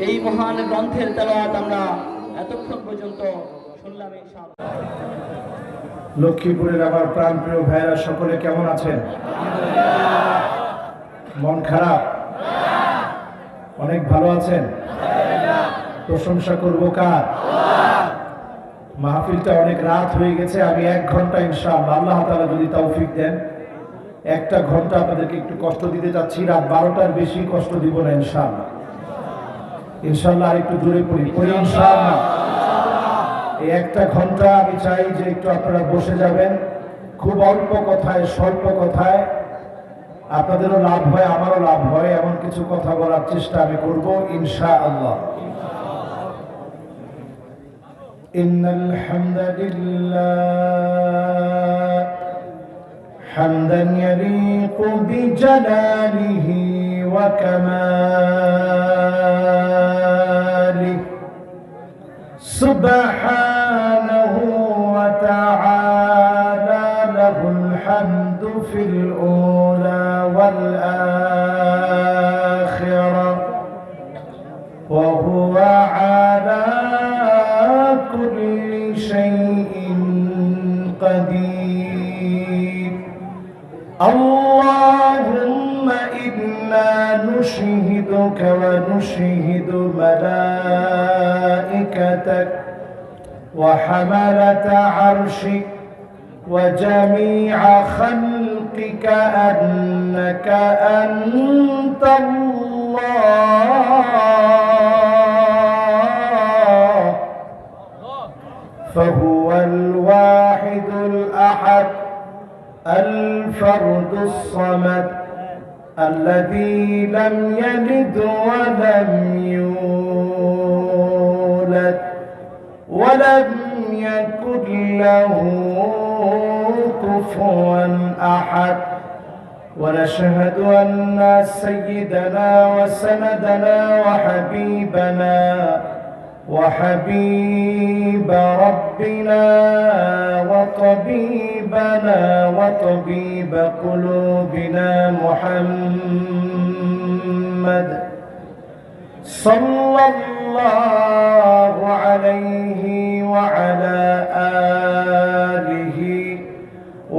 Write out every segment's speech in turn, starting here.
এই মহান গ্রন্থের তেলাওয়াত আমরা এতক্ষণ পর্যন্ত শুনলাম। ইনশাআল্লাহ লক্ষ্মীপুরের আমার প্রাণপ্রিয় ভাইরা সকলে কেমন আছেন? মন খারাপ? অনেক ভালো আছেন? প্রশংসা করবো কার? মাহফিলটা অনেক রাত হয়ে গেছে, আমি 1 ঘন্টা ইনশাআল্লাহ আল্লাহ তাআলা যদি তৌফিক দেন 1টা ঘন্টা আপনাদেরকে একটু কষ্ট দিতে যাচ্ছি। রাত 12টার বেশি কষ্ট দিব না ইনশাআল্লাহ। ইনশাআল্লাহ আর একটু দূরে পড়ি ইনশাআল্লাহ। এই 1টা ঘন্টা আমি চাই যে একটু আপনারা বসে যাবেন, খুব অল্প কথায় স্বল্প কথায় আপনাদেরও লাভ হয় আমারও লাভ হয় এমন কিছু কথা বলার চেষ্টা আমি করব ইনশাআল্লাহ। ইন্নাল হামদালিল্লাহ হামদান ইয়ালিকু বিজালালিহি ওয়া কামালিহি সুবহানাহু ওয়া তাআলা লাহুল হামদু ফিল উলা ওয়াল আখিরাহ ওয়া হুয়া আলা কুল্লি শাইইন কাদির। আল্লাহুম্মা ইন্না নুশহিদুকা ওয়া নুশহিদু মালাইকাতাক ওয়া হামালাতা আরশিক ওয়া জামিআ খালকিকা আন্নাকা আনতাল্লাহ ফাহুয়াল ওয়াহিদুল আহাদ الفرد الصمد الذي لم يلد ولم يولد ولم يكن له كفوا أحد. ونشهد أن سيدنا وسندنا وحبيبنا وحبيب ربنا وطبيبنا وطبيب قلوبنا محمد صلى الله عليه وعلى آله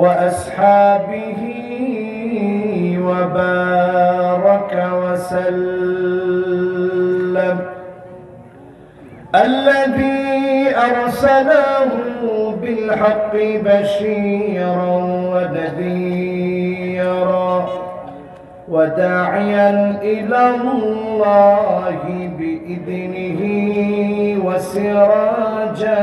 وأصحابه وبارك وسلم الذي أرسله بالحق بشيرا ونذيرا وداعيا إلى الله بإذنه وسراجا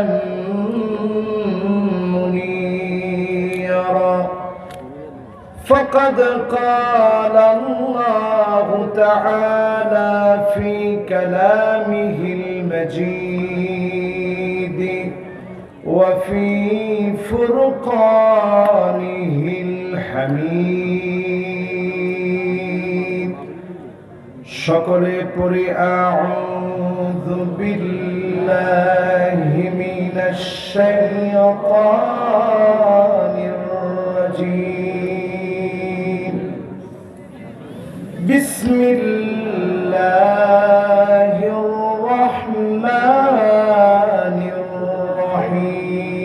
منيرا. فقد قال الله تعالى في كلامه المجيد وفي فرقانه الحميد. সকলে পড়ি আউযু বিল্লাহি মিনাশ শাইতানির রাজীম। বিসমিল্লাহির রাহমানির রাহিম।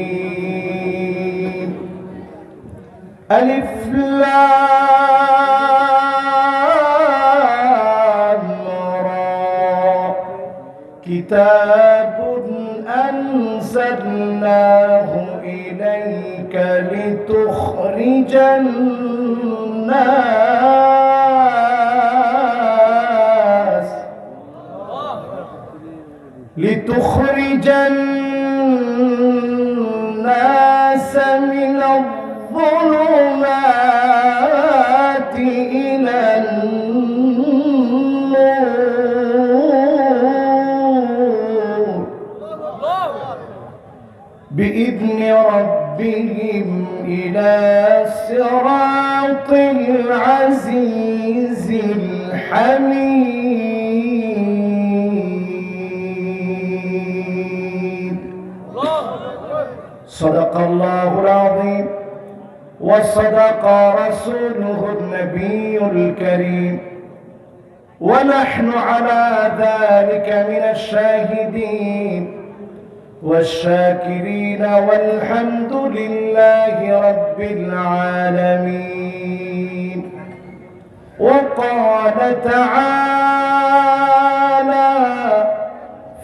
আলিফ লাম রা। কিতাবুন আনজালনাহু ইলাইকা লিতুখরিজান নাস لتخرج الناس من الظلمات إلى النور بإذن ربهم إلى صراط العزيز الحميد. صدق الله العظيم وصدق رسوله النبي الكريم ونحن على ذلك من الشاهدين والشاكرين والحمد لله رب العالمين وقال تعالى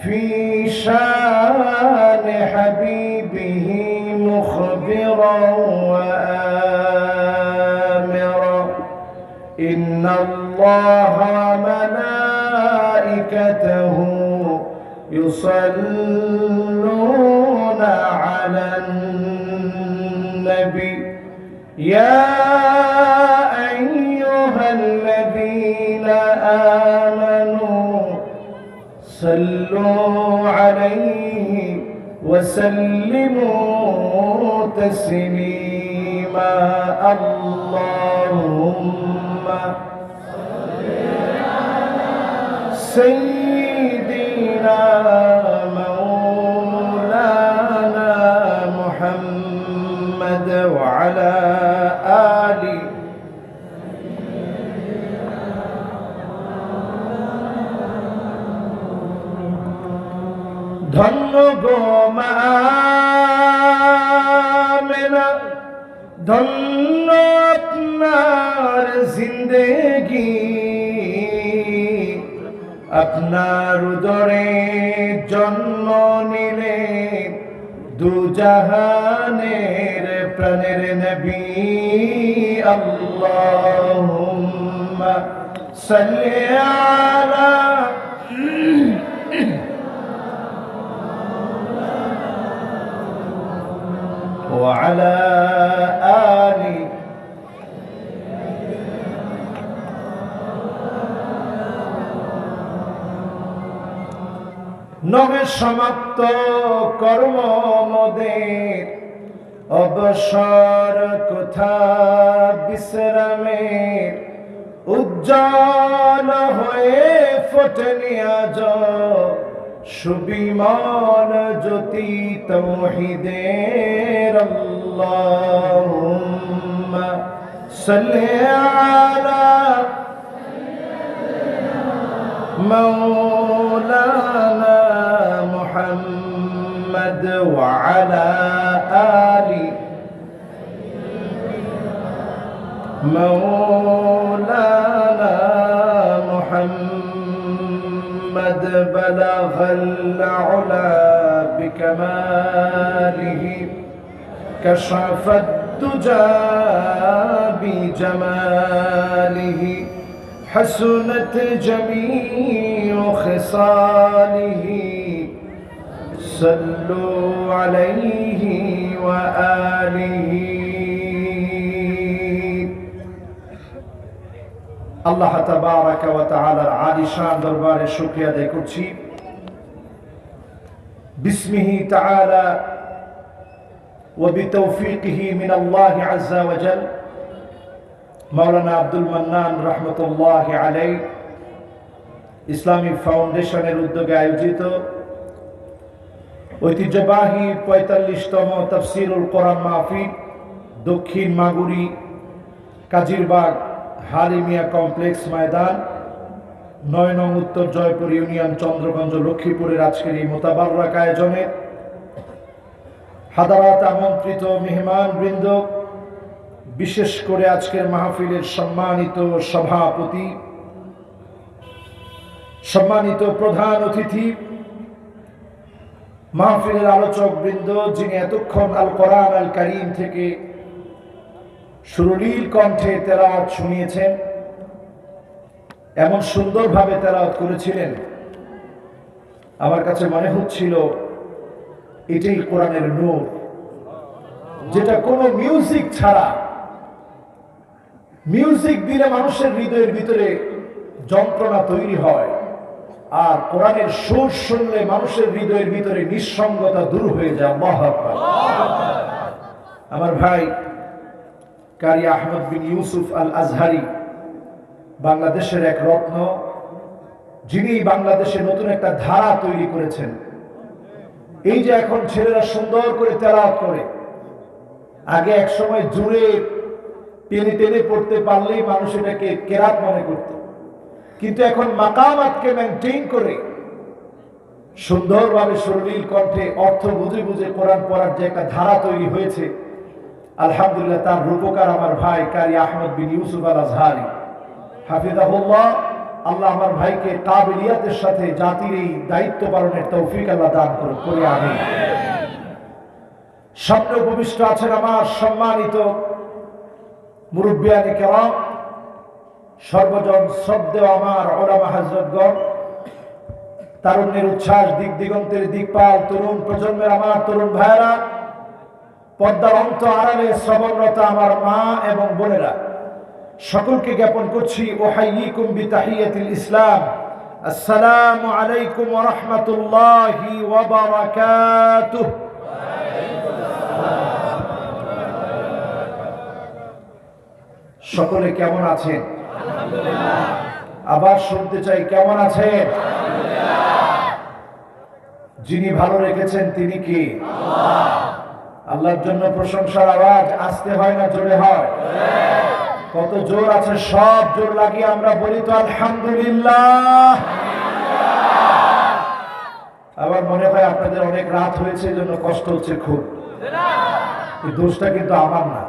في شان حبيبه مخبرا وآمرا إن الله وملائكته يصلون على النبي يا أيها الذين آمنوا صلوا عليه وسلموا تسليما اللهم سيدنا مولانا محمد وعلى آله ধন্য গো মা আমেনা ধন্য আপনার জিন্দেগি আপনার উদরে জন্ম নিলে দু জাহানের প্রাণের নবী আল্লাহুম্মা সাল্লি আলা وعلى آل নহে সমাপ্ত কর্ম মোদের অবসর কোথা বিশ্রামের উজ্জ্বল হয়ে ফোটেনি আজ সুবিমল জ্যোতি তৌহিদের আল্লাহুম্মা সাল্লি আলা مولانا محمد وعلى آل مولانا محمد بلغ العلا بكماله كشف الدجى بجماله حسنت جميع خصاله صلوا عليه وآله আল্লাহ তাবারাকা ওয়া তাআলার আলিশান দরবারে শুকরিয়া আদায় করছি বিসমিহি তাআলা ওয়া বিতৌফিকিহি মিনাল্লাহি আযজা ওয়া জাল মাওলানা আব্দুল মান্নান রহমতুল্লাহি আলাইহি ইসলামিক ফাউন্ডেশনের উদ্যোগে আয়োজিত ঐতিহ্যবাহী ৪৫তম তাফসীরুল কোরআন মাহফিল দক্ষিণ মাগুরি কাজিরবাগ হালিমিয়া কমপ্লেক্স ময়দান ৯ নং উত্তর জয়পুর ইউনিয়ন চন্দ্রগঞ্জ লক্ষ্মীপুরের আজকের এই মোতাবাররক আয়োজনে হাদারাত আমন্ত্রিত মেহমান বৃন্দ, বিশেষ করে আজকের মাহফিলের সম্মানিত সভাপতি, সম্মানিত প্রধান অতিথি, মাহফিলের আলোচক বৃন্দ, যিনি এতক্ষণ আল কোরআন আল কারীম থেকে সুরলীল কণ্ঠে তেলাওয়াত শুনিয়েছেন, এমন সুন্দরভাবে তেলাওয়াত করেছিলেন, আমার কাছে মনে হচ্ছিল এটাই কোরআনের নূর, যেটা কোনো মিউজিক ছাড়া, মিউজিক দিলে মানুষের হৃদয়ের ভিতরে যন্ত্রণা তৈরি হয়, আর কোরআনের সুর শুনলে মানুষের হৃদয়ের ভিতরে নিঃসঙ্গতা দূর হয়ে যায়। আল্লাহু আকবার। আমার ভাই কারি আহমদ বিন ইউসুফ আল আজহারি বাংলাদেশের এক রত্ন, যিনি বাংলাদেশে নতুন একটা ধারা তৈরি করেছেন। এই যে এখন ছেলেরা সুন্দর করে তেলাওয়াত করে, আগে এক সময় জুড়ে টেনে টেনে পড়তে পারলেই মানুষ এটাকে কেরাত মনে করত, কিন্তু এখন মাকামাতকে মেনটেইন করে সুন্দরভাবে সরলীল কণ্ঠে অর্থ বুঝে বুঝে কোরআন পড়ার যে একটা ধারা তৈরি হয়েছে, আলহামদুলিল্লাহ তার রূপকার আমার ভাই কারি আহমদ বিন ইউসুফ আল আজহারি হাফিজাহুল্লাহ। আল্লাহ আমার ভাইকে কাবিলিয়াতের সাথে জাতির এই দায়িত্ব পালনের তৌফিক আল্লাহ দান করুন, করে আমিন। সামনে উপবিষ্ট আছেন আমার সম্মানিত মুরব্বিয়ানে কেরাম, সর্বজন শ্রদ্ধেয় আমার ওলামা হযরতগণ, তারুণ্যের উচ্ছ্বাস, দিক দিগন্তের দিকপাল তরুণ প্রজন্মের আমার তরুণ ভাইয়েরা, পর্দার অন্ত আড়ালে শ্রবণরত আমার মা এবং বোনেরা, সকলকে জ্ঞাপন করছি ওয়াহাইয়িকুম বিতাহিয়াতিল ইসলাম, আসসালামু আলাইকুম ওয়া রাহমাতুল্লাহি ওয়া বারাকাতুহু। সকলে কেমন আছেন? আবার শুনতে চাই, কেমন আছেন? যিনি ভালো রেখেছেন তিনি কি? আল্লাহর জন্য প্রশংসার আওয়াজ আসতে হয় না জোরে হয়? কত জোর আছে, সব জোর লাগিয়ে আমরা বলি তো আলহামদুলিল্লাহ। আবার মনে হয় আপনাদের অনেক রাত হয়েছে, জন্য কষ্ট হচ্ছে খুব। এই দোষটা কিন্তু আমার না,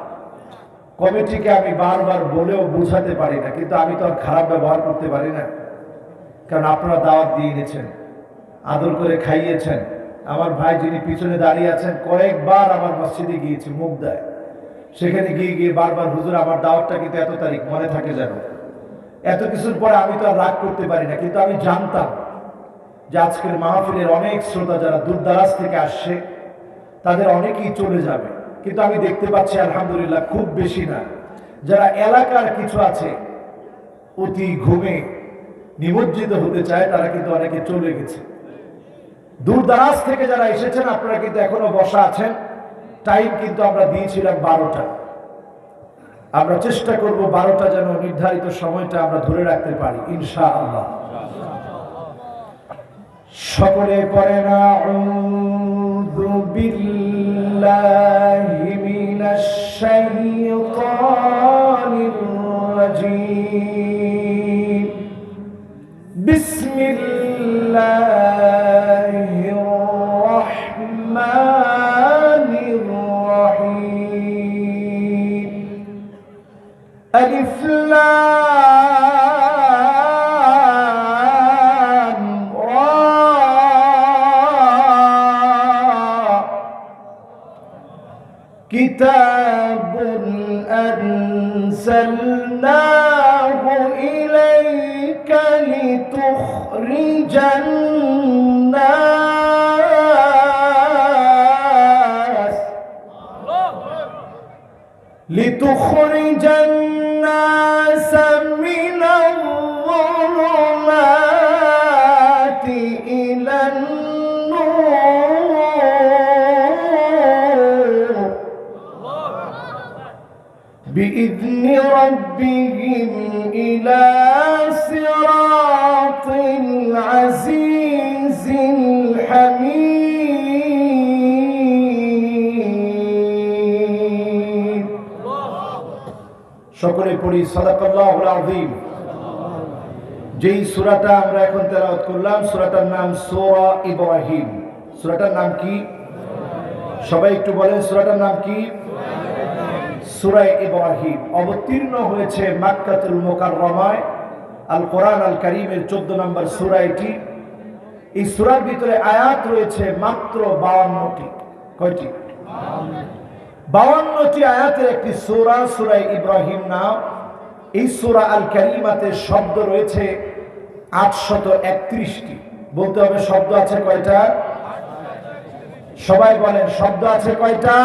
কমিটিকে আমি বারবার বলেও বুঝাতে পারি না, কিন্তু আমি তো আর খারাপ ব্যবহার করতে পারি না, কারণ আপনারা দাওয়াত দিয়ে এনেছেন, আদর করে খাইয়েছেন। আমার ভাই যিনি পিছনে দাঁড়িয়ে আছেন কয়েকবার আমার মসজিদে গিয়েছে মুগদায়, সেখানে গিয়ে গিয়ে বারবার হুজুর আমার দাওয়াতটা কিন্তু এত তারিখ মনে থাকে যেন। এত কিছুর পরে আমি তো আর রাগ করতে পারি না, কিন্তু আমি জানতাম যে আজকের মাহফিলের অনেক শ্রোতা যারা দূর দারাজ থেকে আসছে তাদের অনেকেই চলে যাবে, কিন্তু আমি দেখতে পাচ্ছি আলহামদুলিল্লাহ খুব বেশি না। যারা এলাকার কিছু আছে অতি ঘুমে নিমজ্জিত হতে চায় তারা কিন্তু অনেকে চলে গেছে। দূর দারাজ থেকে যারা এসেছেন আপনারা কিন্তু এখনো বসা আছেন। টাইম কিন্তু আমরা দিয়েছিলাম 12টা, আমরা চেষ্টা করব 12টা যেন নির্ধারিত সময়টা আমরা ধরে রাখতে পারি ইনশাআল্লাহ। সকলে পড়েন আউযু বিল্লাহি মিনাশ শাইতানির রাজীম, বিসমিল্লাহির রাহমানির রাহিম, আলিফ লাম রা, কিতাবুন আনজালনাহু ইলাইকা লিতুখরিজান নাস মিনাল যুলুমাতি ইলান নূর বিইذনি রাব্বিহিম ইলা সিরাতিল আজিজিল হামিদ। সকলে পড়ি সাদাকাল্লাহুল আযীম। যেই সূরাটা আমরা এখন তেলাওয়াত করলাম সূরাটার নাম সূরা ইব্রাহিম। সূরাটার নাম কি? সবাই একটু বলেন সূরাটার নাম কি? সূরা ইব্রাহিম। অবতীর্ণ হয়েছে মক্কাতুল মুকাররমায়, আল কোরআন আল কারীমের 14 নম্বর সূরা এটি। এই সূরার ভিতরে আয়াত রয়েছে মাত্র 52টি। কয়টি? 52টি আয়াতের একটি সূরা, সূরা ইব্রাহিম নাম। এই সূরা আল কারীমাতে শব্দ রয়েছে 831টি। বলতে হবে শব্দ আছে কয়টা? সবাই বলেন শব্দ আছে কয়টা?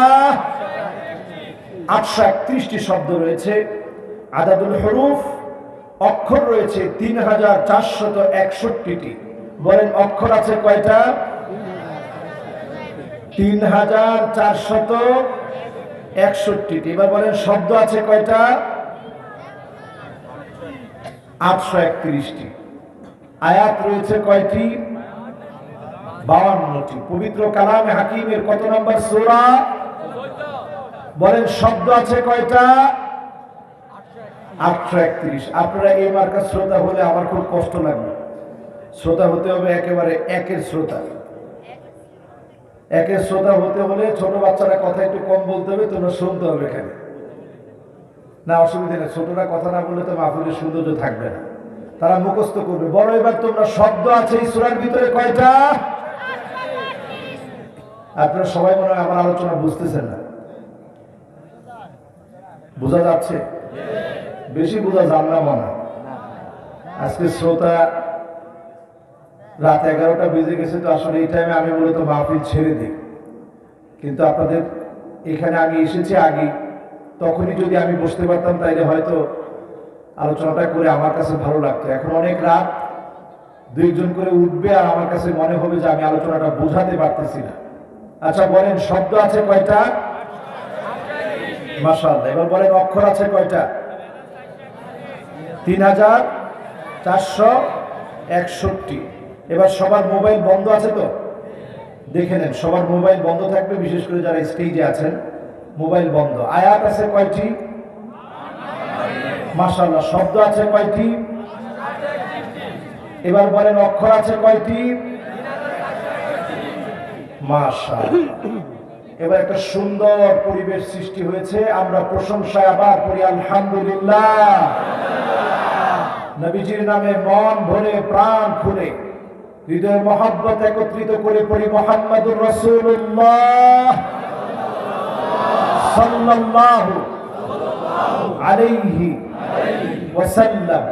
831টি শব্দ রয়েছে। আদাদুল হুরুফ, অক্ষর রয়েছে 3461টি। বলেন অক্ষর আছে কয়টা? 3461টি। এবার বলেন শব্দ আছে কয়টা? 831টি। আয়াত রয়েছে কয়টি? 52টি। পবিত্র কালামে হাকিমের কত নম্বর সূরা? বলেন শব্দ আছে কয়টা? 831। আপনারা এই মার্কার শ্রোতা হলে আমার খুব কষ্ট লাগবে। শ্রোতা হতে হবে একেবারে একের শ্রোতা। একের শ্রোতা হতে হলে ছোট বাচ্চারা কথা একটু কম বলতে হবে, তোমরা শুনতে হবে এখানে। না অসুবিধা নেই, ছোটরা কথা না বললে তো মাহফিলের সৌন্দর্য থাকবে না, তারা মুখস্থ করবে। বড় এবার তোমরা শব্দ আছে এই সূরার ভিতরে কয়টা? আপনারা সবাই মনে হয় আমার আলোচনা বুঝতেছেন না। বোঝা যাচ্ছে? বেশি বোঝা যান না মনে হয়। আজকে শ্রোতা রাত 11টা বেজে গেছে, তো আসলে এই টাইমে আমি মূলত মাহফিল ছেড়ে দিই, কিন্তু আপনাদের এখানে আমি এসেছি আগে, তখনই যদি আমি বসতে পারতাম তাইলে হয়তো আলোচনাটা করে আমার কাছে ভালো লাগতো। এখন অনেক রাত, দুইজন করে উঠবে আর আমার কাছে মনে হবে যে আমি আলোচনাটা বোঝাতে পারতেছি না। আচ্ছা বলেন, শব্দ আছে কয়টা? মাশাআল্লাহ। এবার বলেন, অক্ষর আছে কয়টা? 3461। এবার সবার মোবাইল বন্ধ আছে তো? দেখে নেন, সবার মোবাইল বন্ধ থাকবে, বিশেষ করে যারা স্টেজে আছেন মোবাইল বন্ধ। আয়াত আছে কয়টি? মাশাআল্লাহ। শব্দ আছে কয়টি? এবার বলেন, অক্ষর আছে কয়টি? মাশাআল্লাহ। এবার একটা সুন্দর পরিবেশ সৃষ্টি হয়েছে। আমরা প্রশংসায় আবার পড়ি আলহামদুলিল্লাহ। নবীজির নামে মন ভরে প্রাণ খুলে হৃদয়ের মহব্বত একত্রিত করে পড়ি মুহাম্মাদুর রাসূলুল্লাহ সাল্লাল্লাহু আলাইহি ওয়াসাল্লাম।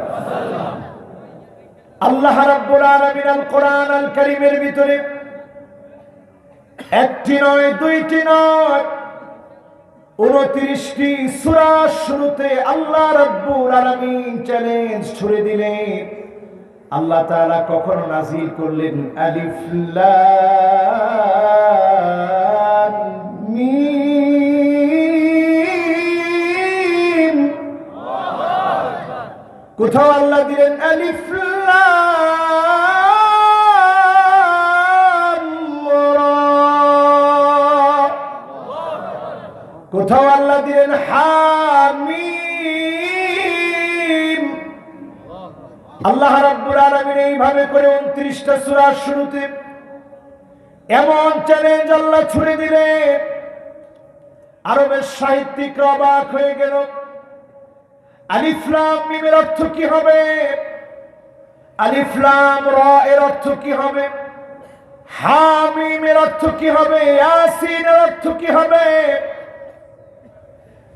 আল্লাহ রাব্বুল আলামিন আল কোরআন আল কারীমের ভিতরে একটি নয়, দুইটি নয়, 29টি সূরা শুরুতে আল্লাহ রাব্বুল আলামিন চ্যালেঞ্জ ছুড়ে দিলেন। আল্লাহ তাআলা কখনো নাযিল করলেন আলিফ লাম মিম, কোথাও আল্লাহ দিলেন আলিফ লাম রা, কোথাও আল্লাহ দিলেন হামিম। আল্লাহ রাব্বুল আলামিন এইভাবে করে 29টা সূরার শুরুতে এমন চ্যালেঞ্জ আল্লাহ ছুড়ে দিলেন, আরবের সাহিত্যিকরা অবাক হয়ে গেল। আলিফ লাম মিমের অর্থ কি হবে? আলিফ লাম রা এর অর্থ কি হবে? হামিমের অর্থ কি হবে? ইয়াসিনের অর্থ কি হবে?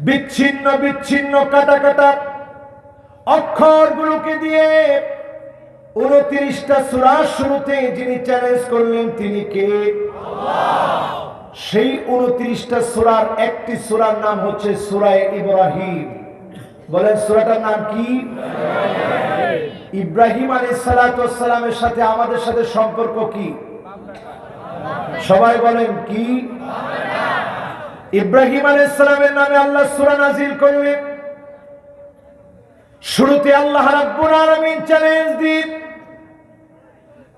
বিচ্ছিন্ন বিচ্ছিন্ন কাটা কাটা অক্ষরগুলোকে দিয়ে 29টা সূরার শুরুতে যিনি চ্যালেঞ্জ করলেন তিনি কে? আল্লাহ। সেই 29টা সূরার একটি সূরার নাম হচ্ছে সূরা ইব্রাহিম। বলেন, সূরাটার নাম কি? ইব্রাহিম আলাইহিস সালাতু ওয়াস সালামের সাথে আমাদের সাথে সম্পর্ক কি? সবাই বলেন কি? ইব্রাহিম আলাইহিস সালামের নামে আল্লাহ সূরা নাযিল করলেন। শুরুতে আল্লাহ রাব্বুল আলামিন চ্যালেঞ্জ দিন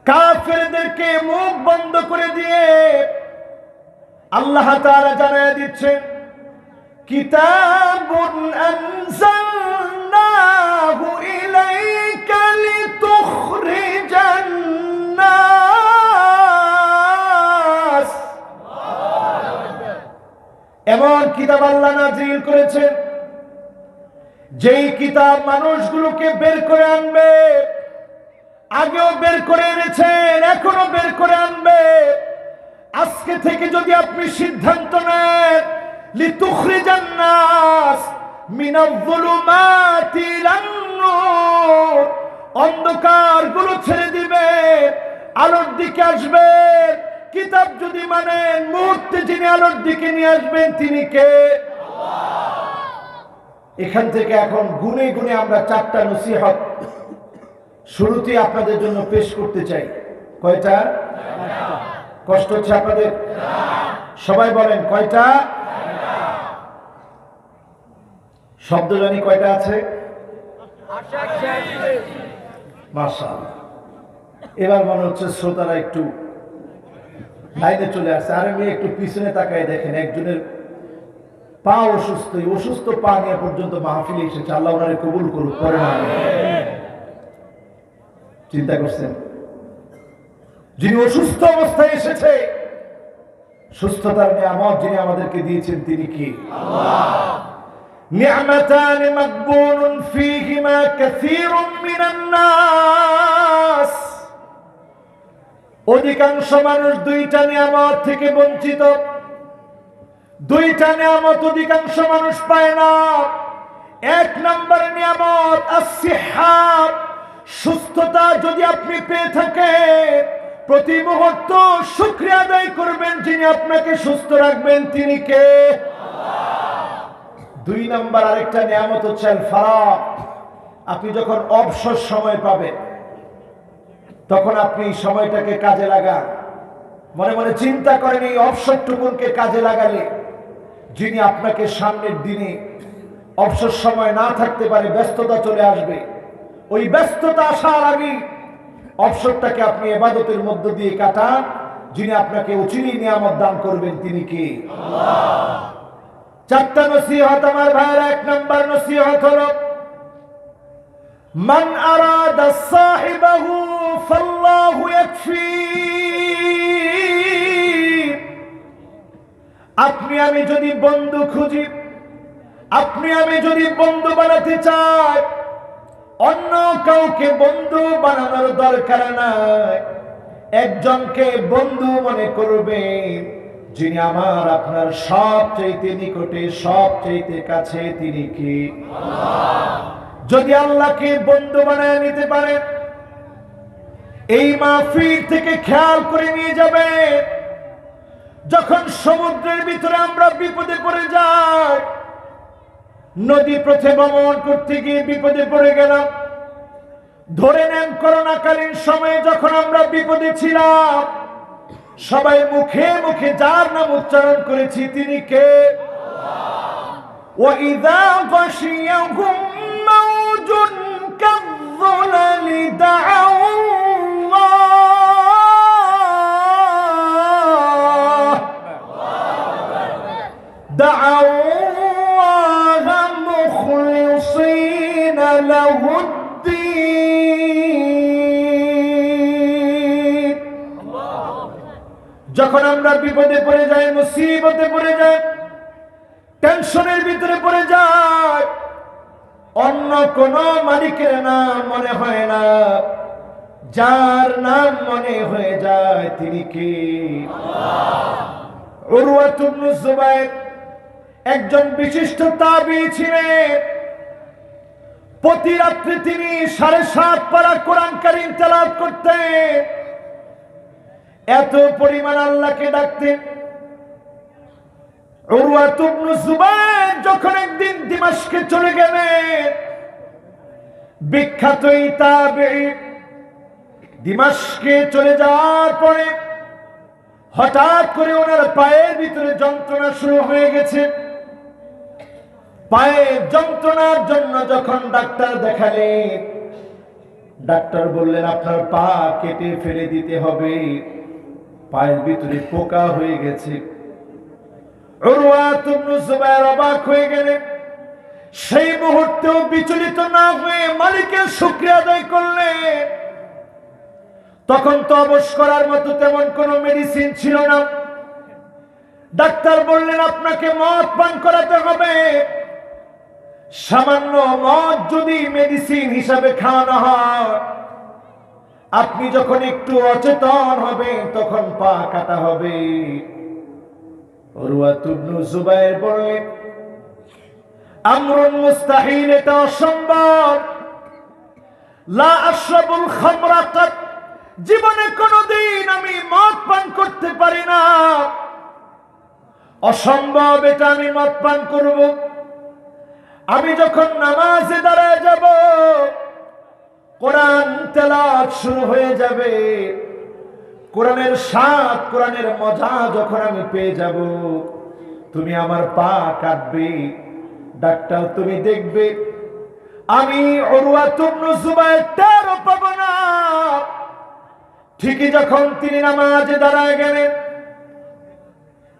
কাফেরদেরকে মুখ বন্ধ করে দিয়ে আল্লাহ তাআলা জানায় দিচ্ছেন, কিতাবুন আনজালনাহু ইলাইকা লিতুখরিজান নাস। এমন কিতাব আল্লাহ নাযিল করেছেন যেই কিতাব মানুষগুলোকে বের করে আনবে। আগেও বের করে এনেছেন, এখনো বের করে আনবে। আজকে থেকে যদি আপনি সিদ্ধান্ত নেন লিতুখরিজান নাস মিনাজ-যুলুমাতি ইলান-নূর, অন্ধকারগুলো ছেড়ে দিবে, আলোর দিকে আসবেন। কিতাব যদি মানেন, মুহূর্তে যিনি আলোর দিকে নিয়ে আসবেন তিনি কে? আল্লাহ। এখান থেকে এখন গুনে গুনে আমরা 4টা নসিহত শুরুতে আপনাদের জন্য পেশ করতে চাই। কয়টা? কষ্ট হচ্ছে আপনাদের? সবাই বলেন কয়টা? শব্দ জানি কয়টা আছে? মাশাআল্লাহ। এবার মনে হচ্ছে শ্রোতারা একটু লাইনে চলে আসছে। আরে মেয়ে একটু পিছনে তাকায় দেখেন, একজনের পা অসুস্থ, এই অসুস্থ পা নিয়ে পর্যন্ত মাহফিলে এসেছে। আল্লাহ ওনারে কবুল করুক, করে না। চিন্তা করছেন, যিনি অসুস্থ অবস্থায় এসেছে, সুস্থতার নিয়ামত যিনি আমাদেরকে দিয়েছেন তিনি কি? নিয়ামাতান মাকবুনুন ফীহিমা কাসীরুম মিনান নাস। অধিকাংশ মানুষ দুইটা নিয়ামত থেকে বঞ্চিত। দুইটা নিয়ামত অধিকাংশ মানুষ পায় না। এক নম্বর নিয়ামত আস-সিহ্হা, সুস্থতা যদি আপনি পেয়ে থাকেন, প্রতি মুহূর্ত শুকরিয়া আদায় করবেন যিনি আপনাকে সুস্থ রাখবেন, তিনি কে? দুই নম্বর আরেকটা নিয়ামত হচ্ছে আল-ফারাগ। আপনি যখন অবসর সময় পাবেন তখন আপনি সময়টাকে কাজে লাগান। মনে মনে চিন্তা করেন এই অবসরটুকুনকে কাজে লাগালে যিনি আপনাকে সামনের দিনে অবসর সময় না থাকতে পারে, ব্যস্ততা চলে আসবে, ওই ব্যস্ততা আসার আগে অবসরটাকে আপনি ইবাদতের মধ্য দিয়ে কাটান, যিনি আপনাকে অচিরে নিয়ামত দান করবেন তিনি কি? আল্লাহ। চারটা নসিহত আমার ভাইরা। এক নম্বর নসিহত হলো মান আরাদা সাহিবাহু ফাল্লাহু ইয়াকফি। আপনি আমি যদি বন্ধু খুঁজি, আপনি আমি যদি বন্ধু বানাতে চাই, অন্য কাউকে বন্ধু বানানোর দরকার নাই। একজনকে বন্ধু মনে করবে যিনি আমার আপনার সবচাইতে নিকটে, সবচাইতে কাছে, তিনি কি? আল্লাহ। যদি আল্লাহকে বন্ধু বানায় নিতে পারে, এই মাহফিল থেকে খেয়াল করে নিয়ে যাবে, যখন সমুদ্রের ভিতরে আমরা বিপদে পড়ে যাই, নদী পথে ভ্রমণ করতে গিয়ে বিপদে পড়ে গেলাম, ধরে নেন করোনাকালীন সময়ে যখন আমরা বিপদে ছিলাম, সবাই মুখে মুখে যার নাম উচ্চারণ করেছি তিনি কে? আল্লাহ। ওয়াইযা গাশিয়াহুম মাওজুন কাযযুলালি দাআল্লাহ মুখলিসিনা লাহুদ্দীন। যখন আমরা বিপদে পড়ে যাই, মুসিবতে পড়ে যাই, টেনশনের ভিতরে পড়ে যাই, অন্য কোন মালিকের নাম মনে হয় না, যার নাম মনে হয়ে যায় তিনি কি? আল্লাহ। উরওয়া ইবনে যুবাইর একজন বিশিষ্ট তাবী ছিলেন। প্রতি রাত্রে তিনি 7.5 পারা কোরআন কারীম তেলাওয়াত করতেন। এত পরিমাণ আল্লাহকে ডাকতেন। উরওয়া ইবনে যুবাইর যখন একদিন দিমাশকে চলে গেলেন, বিখ্যাত এই তাবেঈ দিমাশকে চলে যাওয়ার পরে হঠাৎ করে ওনার পায়ের ভিতরে যন্ত্রণা শুরু হয়ে গেছে। পায়ের যন্ত্রণার জন্য যখন ডাক্তার দেখালেন, ডাক্তার বললেন আপনার পা কেটে ফেলে দিতে হবে, পায়ের ভিতরে পোকা হয়ে গেছে। উরওয়া ইবনে যুবাইর অবাক হয়ে গেলেন। সেই মুহূর্তেও বিচলিত না হয়ে মালিকের শুকরিয়া আদায় করলেন। তখন তো অবশ করার মতো তেমন কোনো মেডিসিন ছিল না। ডাক্তার বললেন আপনাকে মদ পান করাতে হবে। সামান্য মদ যদি মেডিসিন হিসাবে খাওয়ানো হয়, আপনি যখন একটু অচেতন হবেন তখন পা কাটা হবে। উরওয়া ইবনে যুবাইর বললেন আমরুন মুস্তাহিল, এটা অসম্ভব। লা আশরাবুল খামরা কাত, জীবনে কোনোদিন আমি মদ পান করতে পারি না, অসম্ভব এটা আমি মদ পান করব। আমি যখন নামাজে দাঁড়ায় যাব, কোরআন তেলাওয়াত শুরু হয়ে যাবে, কোরআনের স্বাদ, কোরআনের মজা যখন আমি পেয়ে যাব, তুমি আমার পা কাটবে। ডাক্তার তুমি দেখবে আমি উরওয়া ইবনে যুবাইর টেরও পাবো না। ঠিকই যখন তিনি নামাজে দাঁড়ায় গেলেন,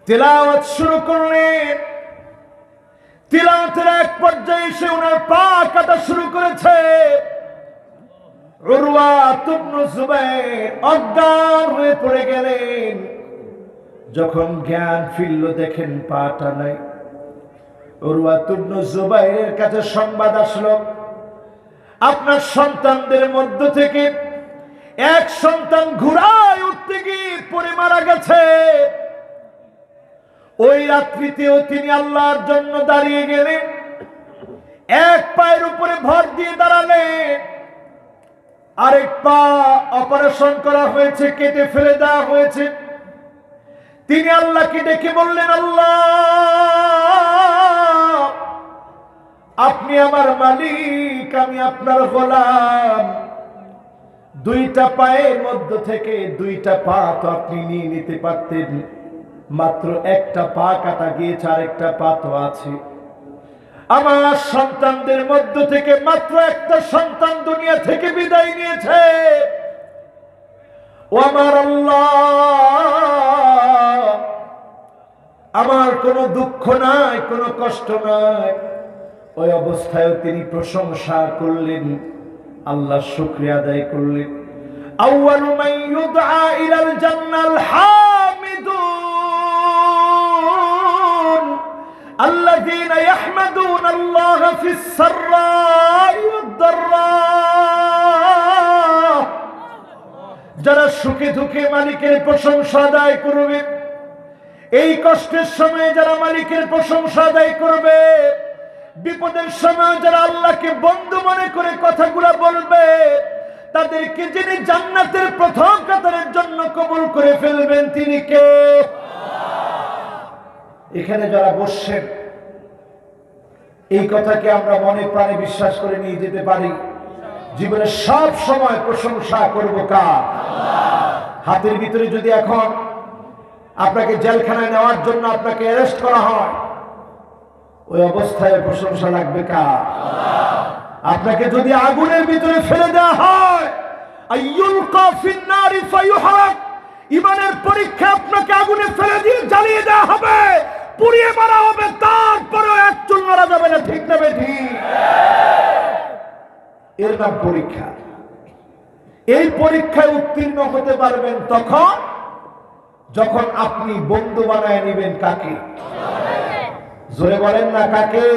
তেলাওয়াত শুরু করলেন, তিলাওয়াতের এক পর্যায়ে এসে ওনার পা কাটা শুরু করেছে। উরওয়া ইবনে জুবাইর অজ্ঞান হয়ে পড়ে গেলেন। যখন জ্ঞান ফিরল দেখেন পাটা নাই। উরওয়া ইবনে জুবাইরের কাছে সংবাদ আসলো, আপনার সন্তানদের মধ্য থেকে এক সন্তান ঘোড়ায় উঠতে গিয়ে পড়ে মারা গেছে। ওই রাত্রিতেও তিনি আল্লাহর জন্য দাঁড়িয়ে গেলেন, এক পায়ের উপরে ভর দিয়ে দাঁড়ালেন, আরেক পা অপারেশন করা হয়েছে, কেটে ফেলে দেওয়া হয়েছে। তিনি আল্লাহকে ডেকে বললেন, আল্লাহ আপনি আমার মালিক, আমি আপনার গোলাম। দুইটা পায়ের মধ্য থেকে দুইটা পা তো আপনি নিয়ে নিতে পারতেন, মাত্র একটা পা কাটা গিয়েছে, আরেকটা পা তো আছে। আমার সন্তানদের মধ্য থেকে মাত্র একটা সন্তান দুনিয়া থেকে বিদায় নিয়েছে। ও আমার আল্লাহ, আমার কোনো দুঃখ নাই, কোনো কষ্ট নাই। ওই অবস্থায় তিনি প্রশংসা করলেন, আল্লাহর শুকরিয়া আদায় করলেন। আউয়ালু মান ইউদআ ইলাল জান্নাল হামিদুন আল্লাযীনা ইয়াহমাদুনা আল্লাহা ফিস সাররাই ওয়াদ দাররা। যারা সুখে দুঃখে মালিকের প্রশংসা আদায় করবে, এই কষ্টের সময় যারা মালিকের প্রশংসা আদায় করবে, বিপদের সময় যারা আল্লাহকে বন্ধু মনে করে কথাগুলো বলবে, তাদেরকে যিনি জান্নাতের প্রথম কাতারের জন্য কবুল করে ফেলবেন তিনি কে? এখানে যারা বসছেন, এই কথাকে আমরা মনে প্রাণে বিশ্বাস করে নিয়ে যেতে পারি। জীবনে সব সময় প্রশংসা করব কার? হাতের ভিতরে যদি এখন আপনাকে জেলখানায় নেওয়ার জন্য আপনাকে অ্যারেস্ট করা হয়, ওই অবস্থায় প্রশংসা লাগবে কার? আপনাকে যদি আগুনের ভিতরে ফেলে দেওয়া হয়, আইয়ুলকা ফিন্নারি ফায়ুহরাক, ঈমানের পরীক্ষা আপনাকে আগুনে ফেলে দিয়ে জ্বালিয়ে দেওয়া হবে, পুড়িয়ে মারা হবে, তারপরেও এক চুল মারা যাবে না। ঠিক না বেঠিক? এর নাম পরীক্ষা। এই পরীক্ষায় উত্তীর্ণ হতে পারবেন তখন যখন আপনি বন্ধু বানায় নেবেন কাকে? জোরে বলেন না, কাকে?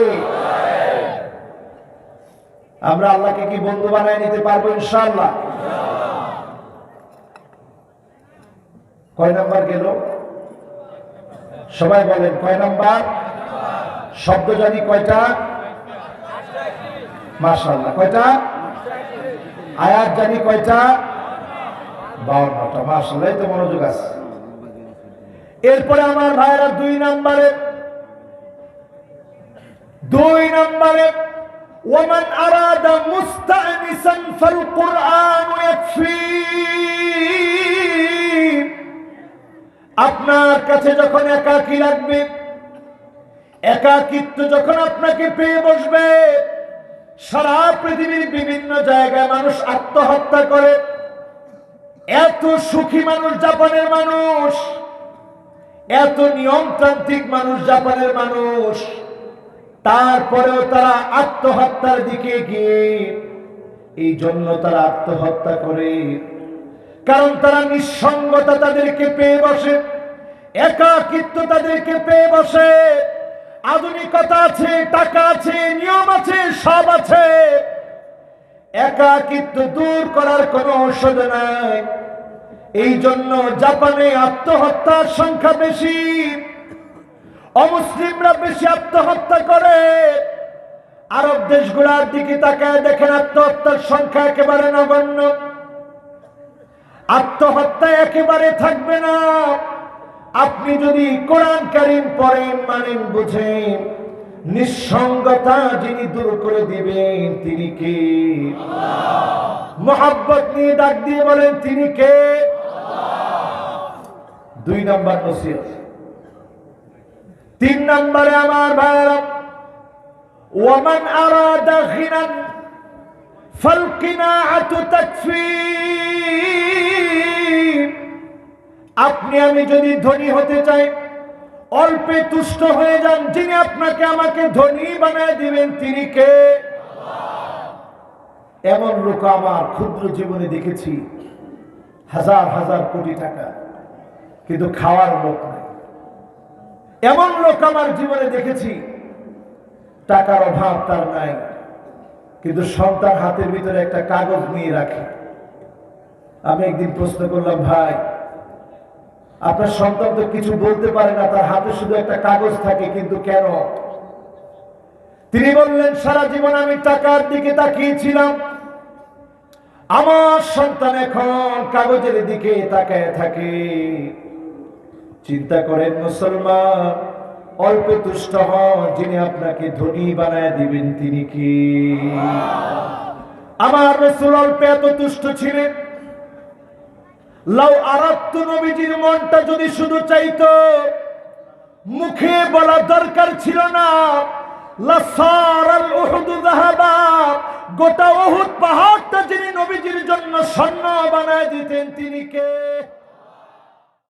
আমরা আল্লাহকে কি বন্ধু বানায় নিতে পারবো ইনশাআল্লাহ? কয় নাম্বার গেল? সবাই বলেন কয় নাম্বার? শব্দ জানি কয়টা? মাশাআল্লাহ। কয়টা? আয়াত জানি কয়টা? 52টা। মাশাআল্লাহ, এই তো মনোযোগ আছে। এরপরে আমার ভাইরা দুই নম্বরে ওয়ামান আরাদা মুস্তানিসান ফাল কুরআন ইয়াকফি। আপনার কাছে যখন একাকী লাগবে, একাকিত্ব যখন আপনাকে পেয়ে বসবে, সারা পৃথিবীর বিভিন্ন জায়গায় মানুষ আত্মহত্যা করে। এত সুখী মানুষ জাপানের মানুষ, এত নিয়মতান্ত্রিক মানুষ জাপানের মানুষ, তারপরেও তারা আত্মহত্যার দিকে গিয়ে, এই জন্য তারা আত্মহত্যা করে কারণ তারা নিঃসঙ্গতা তাদেরকে পেয়ে বসে, একাকিত্ব তাদেরকে পেয়ে বসে। আধুনিকতা আছে, টাকা আছে, নিয়ম আছে, সব আছে, একাকিত্ব দূর করার কোনো ঔষধ নাই। এই জন্য জাপানে আত্মহত্যার সংখ্যা বেশি, অমুসলিমরা বেশি আত্মহত্যা করে। আরব দেশগুলোর দিকে তাকায় দেখেন, আত্মহত্যার সংখ্যা একেবারে নগণ্য। আত্মহত্যা একেবারে থাকবে না আপনি যদি কোরআন কারীম পড়েন, মানেন, বুঝেন। নিঃসঙ্গতা যিনি দূর করে দিবেন তিনি কে? মোহাব্বত নিয়ে ডাক দিয়ে বলেন তিনি কে? দুই নম্বর নসিহত। তিন নম্বরে আমার ভাইরা, ওয়ামান আরাদা গিনান ফাল কিনাআতু তাকফি। আপনি আমি যদি ধনী হতে চাই, অল্পে তুষ্ট হয়ে যান, যিনি আপনাকে আমাকে ধনী বানায় দিবেন তিনি কে? এমন লোক আমার ক্ষুদ্র জীবনে দেখেছি, হাজার হাজার কোটি টাকা, কিন্তু খাওয়ার লোক নাই। এমন লোক আমার জীবনে দেখেছি, টাকার অভাব তার নাই, কিন্তু সন্তান হাতের ভিতরে একটা কাগজ নিয়ে রাখে। আমি একদিন প্রশ্ন করলাম, ভাই আপনার সন্তান তো কিছু বলতে পারে না, তার হাতে শুধু একটা কাগজ থাকে, কিন্তু কেন? তিনি বললেন, সারা জীবন আমি টাকার দিকে তাকিয়েছিলাম, আমার সন্তান এখন কাগজের দিকে তাকায় থাকে। চিন্তা করেন মুসলমান, অল্পে তুষ্ট হন, যিনি আপনাকে ধনী বানায় দিবেন তিনি কি? আমার রাসূল অল্পে এত তুষ্ট ছিলেন, লাউ আরাদতু, নবীজির মনটা যদি শুধু চাইতো, মুখে বলা দরকার ছিল না, লাসারাল উহুদ যাহাবা, গোটা উহুদ পাহাড়টা যিনি নবীজির জন্য স্বর্ণ বানায় দিতেন তিনি কে?